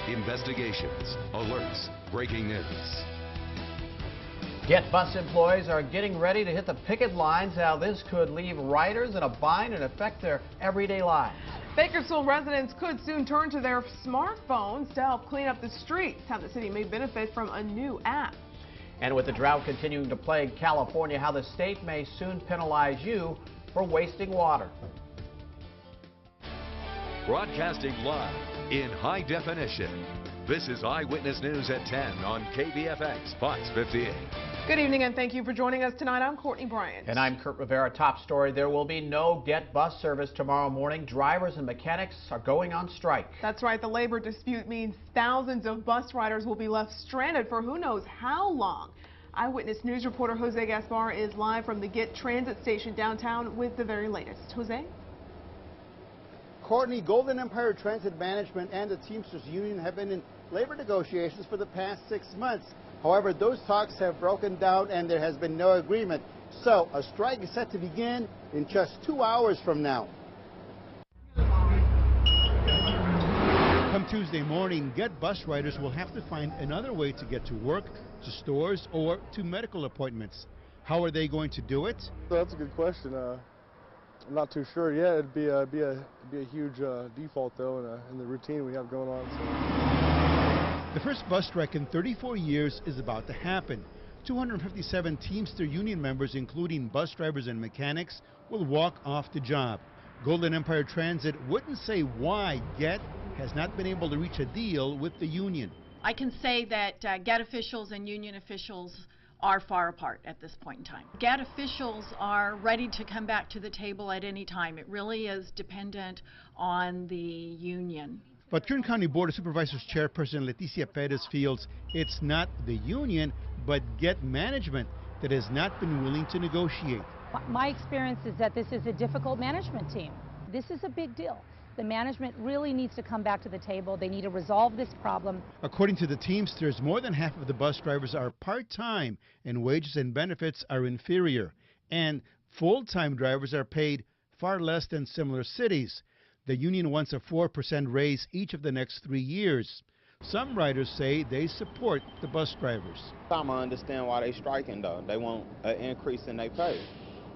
Investigations, alerts, breaking news. Get bus employees are getting ready to hit the picket lines. How this could leave riders in a bind and affect their everyday lives. Bakersfield residents could soon turn to their smartphones to help clean up the streets. How the city may benefit from a new app. And with the drought continuing to plague California, how the state may soon penalize you for wasting water. Broadcasting live in high definition. This is Eyewitness News at 10 on KBFX Fox 58. Good evening and thank you for joining us tonight. I'm Courtney Bryant. And I'm Kurt Rivera. Top story, there will be no Get bus service tomorrow morning. Drivers and mechanics are going on strike. That's right. The labor dispute means thousands of bus riders will be left stranded for who knows how long. Eyewitness News reporter Jose Gaspar is live from the Get transit station downtown with the very latest. Jose? Courtney, Golden Empire Transit Management and the Teamsters Union have been in labor negotiations for the past 6 months. However, those talks have broken down and there has been no agreement. So a strike is set to begin in just 2 hours from now. Come Tuesday morning, Get bus riders will have to find another way to get to work, to stores, or to medical appointments. How are they going to do it? That's a good question. I'm not too sure yet. It'd be a huge default though in the routine we have going on. So. The first bus strike in 34 years is about to happen. 257 Teamster Union members, including bus drivers and mechanics, will walk off the job. Golden Empire Transit wouldn't say why Get has not been able to reach a deal with the union. I can say that Get officials and union officials are far apart at this point in time. Get officials are ready to come back to the table at any time. It really is dependent on the union. But Kern County Board of Supervisors Chairperson Leticia Perez feels it's not the union, but Get management that has not been willing to negotiate. My experience is that this is a difficult management team. This is a big deal. The management really needs to come back to the table. They need to resolve this problem. According to the Teamsters, more than half of the bus drivers are part-time and wages and benefits are inferior. And full-time drivers are paid far less than similar cities. The union wants a 4% raise each of the next 3 years. Some riders say they support the bus drivers. I understand why they're striking though. They want an increase in their pay.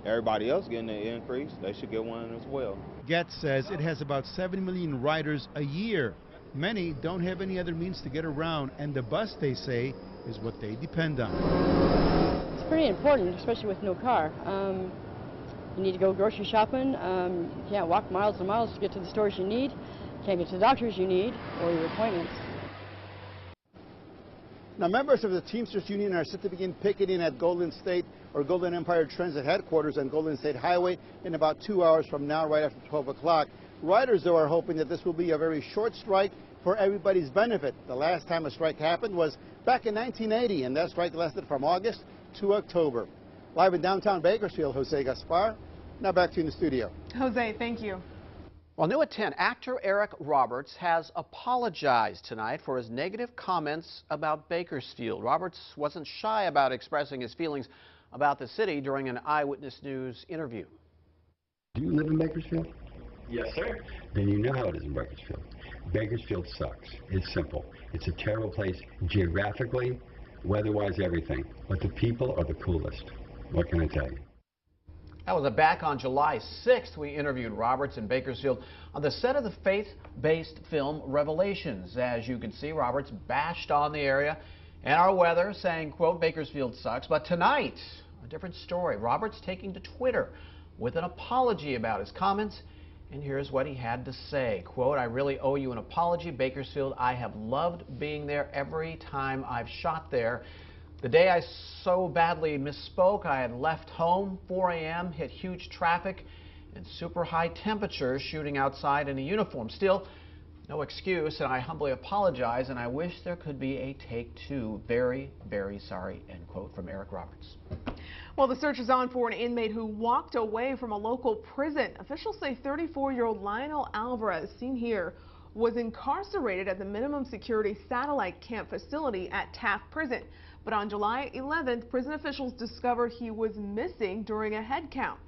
Everybody else getting an increase, they should get one as well. Get says it has about 7 million riders a year. Many don't have any other means to get around, and the bus, they say, is what they depend on. It's pretty important, especially with no car. You need to go grocery shopping. You can't walk miles and miles to get to the stores you need. You can't get to the doctors you need or your appointments. Now, members of the Teamsters Union are set to begin picketing at Golden State or Golden Empire Transit headquarters on Golden State Highway in about 2 hours from now, right after 12 o'clock. Riders, though, are hoping that this will be a very short strike for everybody's benefit. The last time a strike happened was back in 1980, and that strike lasted from August to October. Live in downtown Bakersfield, Jose Gaspar. Now back to you in the studio. Jose, thank you. Well, new at 10, actor Eric Roberts has apologized tonight for his negative comments about Bakersfield. Roberts wasn't shy about expressing his feelings about the city during an Eyewitness News interview. Do you live in Bakersfield? Yes, sir. Then you know how it is in Bakersfield. Bakersfield sucks. It's simple. It's a terrible place geographically, weather-wise, everything. But the people are the coolest. What can I tell you? That was back on July 6th. We interviewed Roberts in Bakersfield on the set of the faith-based film Revelations. As you can see, Roberts bashed on the area and our weather, saying, quote, Bakersfield sucks. But tonight, a different story. Roberts taking to Twitter with an apology about his comments. And here's what he had to say. Quote, I really owe you an apology, Bakersfield. I have loved being there every time I've shot there. The day I so badly misspoke, I had left home, 4 a.m., hit huge traffic and super high temperatures shooting outside in a uniform. Still, no excuse, and I humbly apologize, and I wish there could be a take two. Very, very sorry, end quote, from Eric Roberts. Well, the search is on for an inmate who walked away from a local prison. Officials say 34-year-old Lionel Alvarez, seen here, was incarcerated at the minimum security satellite camp facility at Taft Prison. But on July 11th, prison officials discovered he was missing during a head count.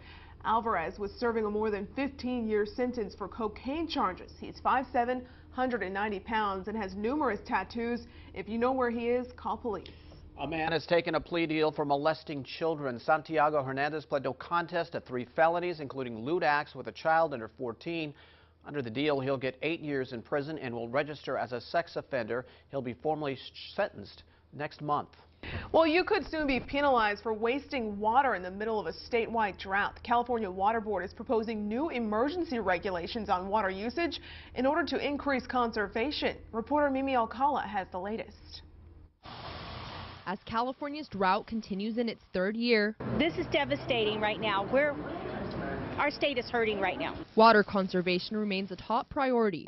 Alvarez was serving a more than 15-year sentence for cocaine charges. He's 5'7", 190 pounds, and has numerous tattoos. If you know where he is, call police. A man has taken a plea deal for molesting children. Santiago Hernandez pled no contest to 3 felonies, including lewd acts with a child under 14. Under the deal, he'll get 8 years in prison and will register as a sex offender. He'll be formally sentenced next month. Well, you could soon be penalized for wasting water in the middle of a statewide drought. The California Water Board is proposing new emergency regulations on water usage in order to increase conservation. Reporter Mimi Alcala has the latest. As California's drought continues in its 3rd year, this is devastating right now. Our state is hurting right now. Water conservation remains a top priority,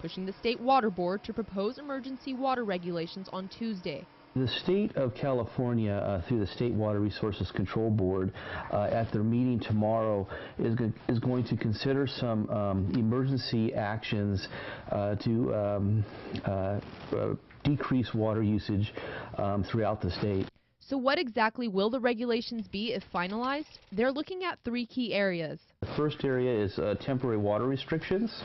pushing the State Water Board to propose emergency water regulations on Tuesday. The state of California, through the State Water Resources Control Board, at their meeting tomorrow, is going to consider some emergency actions to decrease water usage throughout the state. So what exactly will the regulations be if finalized? They're looking at 3 key areas. The first area is temporary water restrictions.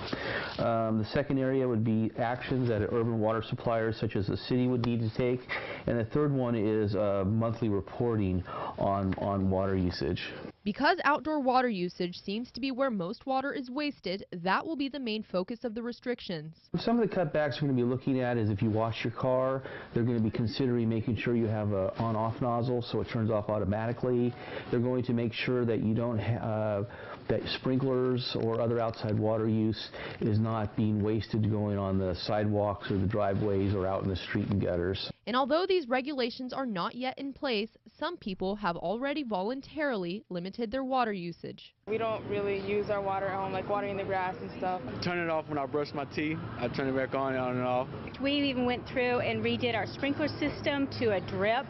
The second area would be actions that urban water suppliers such as the city would need to take. And the third one is monthly reporting on water usage. Because outdoor water usage seems to be where most water is wasted, that will be the main focus of the restrictions. Some of the cutbacks we're going to be looking at is if you wash your car, they're going to be considering making sure you have an on-off nozzle so it turns off automatically. They're going to make sure that you don't have that sprinklers or other outside water use is not being wasted going on the sidewalks or the driveways or out in the street and gutters. And although these regulations are not yet in place, some people have already voluntarily limited their water usage. We don't really use our water at home, like watering the grass and stuff. Turn it off when I brush my teeth. I turn it back on and off. We even went through and redid our sprinkler system to a drip,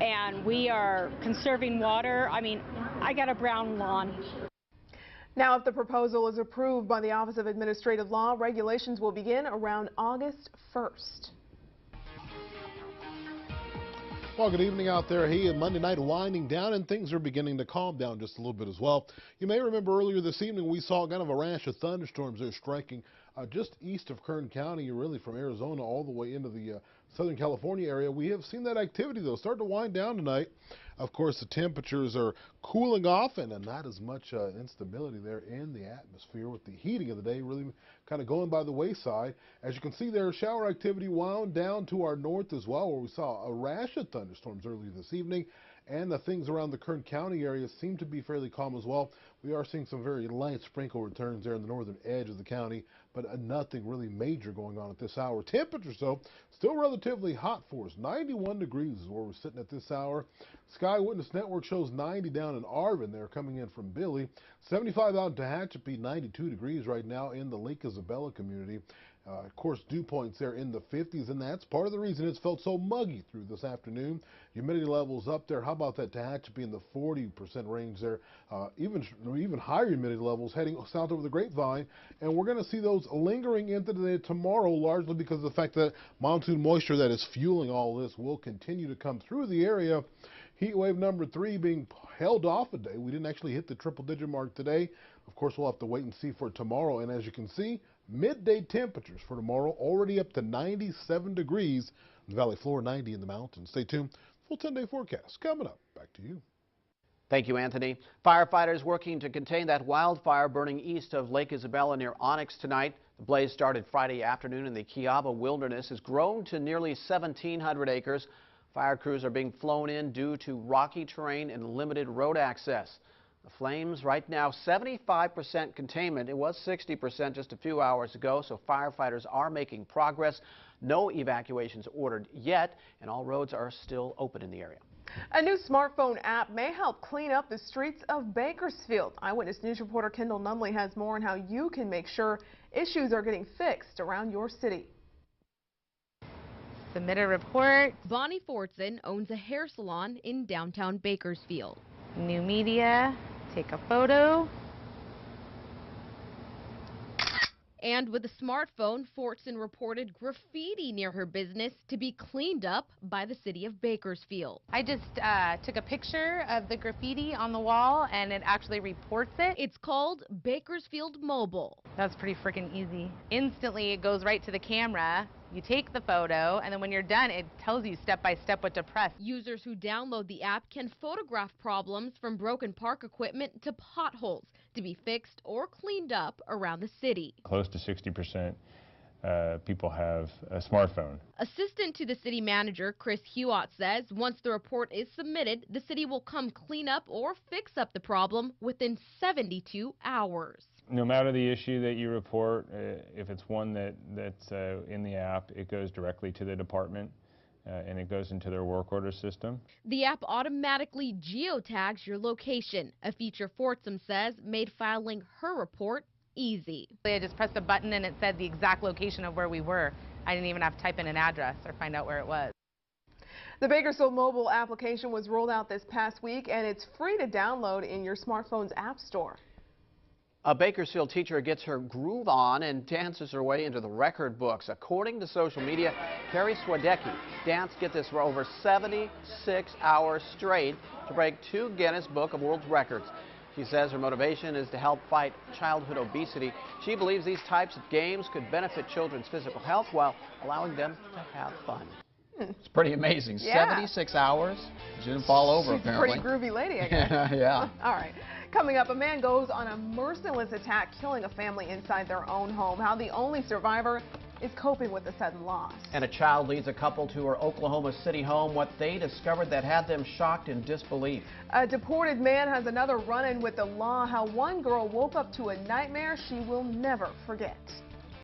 and we are conserving water. I mean, I got a brown lawn. Now, if the proposal is approved by the Office of Administrative Law, regulations will begin around August 1st. Well, good evening out there. Hey, Monday night winding down, and things are beginning to calm down just a little bit as well. You may remember earlier this evening we saw kind of a rash of thunderstorms there striking just east of Kern County, really from Arizona all the way into the Southern California area. We have seen that activity, though, start to wind down tonight. Of course, the temperatures are cooling off, and not as much instability there in the atmosphere with the heating of the day really kind of going by the wayside. As you can see there, shower activity wound down to our north as well, where we saw a rash of thunderstorms earlier this evening. And the things around the Kern County area seem to be fairly calm as well. We are seeing some very light sprinkle returns there in the northern edge of the county, but nothing really major going on at this hour. Temperatures, though, still relatively hot for us. 91 degrees is where we're sitting at this hour. Sky Witness Network shows 90 down in Arvin there coming in from Billy. 75 out in Tehachapi, 92 degrees right now in the Lake Isabella community. Of course, dew points there in the 50s, and that's part of the reason it's felt so muggy through this afternoon. Humidity levels up there. How about that Tehachapi in the 40% range there? Even higher humidity levels heading south over the Grapevine, and we're going to see those lingering into the day tomorrow, largely because of the fact that monsoon moisture that is fueling all this will continue to come through the area. Heat wave number 3 being held off a day. We didn't actually hit the triple-digit mark today. Of course, we'll have to wait and see for tomorrow, and as you can see, midday temperatures for tomorrow already up to 97 degrees in the valley floor, 90 in the mountains. Stay tuned. Full 10-day forecast coming up. Back to you. Thank you, Anthony. Firefighters working to contain that wildfire burning east of Lake Isabella near Onyx tonight. The blaze started Friday afternoon in the Kiaba Wilderness, has grown to nearly 1,700 acres. Fire crews are being flown in due to rocky terrain and limited road access. The flames right now 75% containment. It was 60% just a few hours ago, so firefighters are making progress. No evacuations ordered yet, and all roads are still open in the area. A new smartphone app may help clean up the streets of Bakersfield. Eyewitness News reporter Kendall Numley has more on how you can make sure issues are getting fixed around your city. Submit a report. Bonnie Fortson owns a hair salon in downtown Bakersfield. New media, take a photo. And with a smartphone, Fortson reported graffiti near her business to be cleaned up by the city of Bakersfield. I just took a picture of the graffiti on the wall, and it actually reports it. It's called Bakersfield Mobile. That's pretty freaking easy. Instantly, it goes right to the camera. You take the photo, and then when you're done, it tells you step by step what to press. Users who download the app can photograph problems from broken park equipment to potholes to be fixed or cleaned up around the city. Close to 60% people have a smartphone. Assistant to the city manager, Chris Hewitt, says once the report is submitted, the city will come clean up or fix up the problem within 72 hours. No matter the issue that you report, if it's one that's in the app, it goes directly to the department and it goes into their work order system. The app automatically geotags your location, a feature Fortson says made filing her report easy. I just pressed a button and it said the exact location of where we were. I didn't even have to type in an address or find out where it was. The Bakersfield mobile application was rolled out this past week, and it's free to download in your smartphone's app store. A Bakersfield teacher gets her groove on and dances her way into the record books. According to social media, Carrie Swadecki danced, get this, for over 76 hours straight to break 2 Guinness Book of World Records. She says her motivation is to help fight childhood obesity. She believes these types of games could benefit children's physical health while allowing them to have fun. It's pretty amazing. Yeah. 76 hours. She didn't fall over, She's apparently. She's a pretty groovy lady, I guess. Yeah. All right. Coming up, a man goes on a merciless attack, killing a family inside their own home. How the only survivor is coping with the sudden loss. And a child leads a couple to her Oklahoma City home, what they discovered that had them shocked in disbelief. A deported man has another run-in with the law. How one girl woke up to a nightmare she will never forget.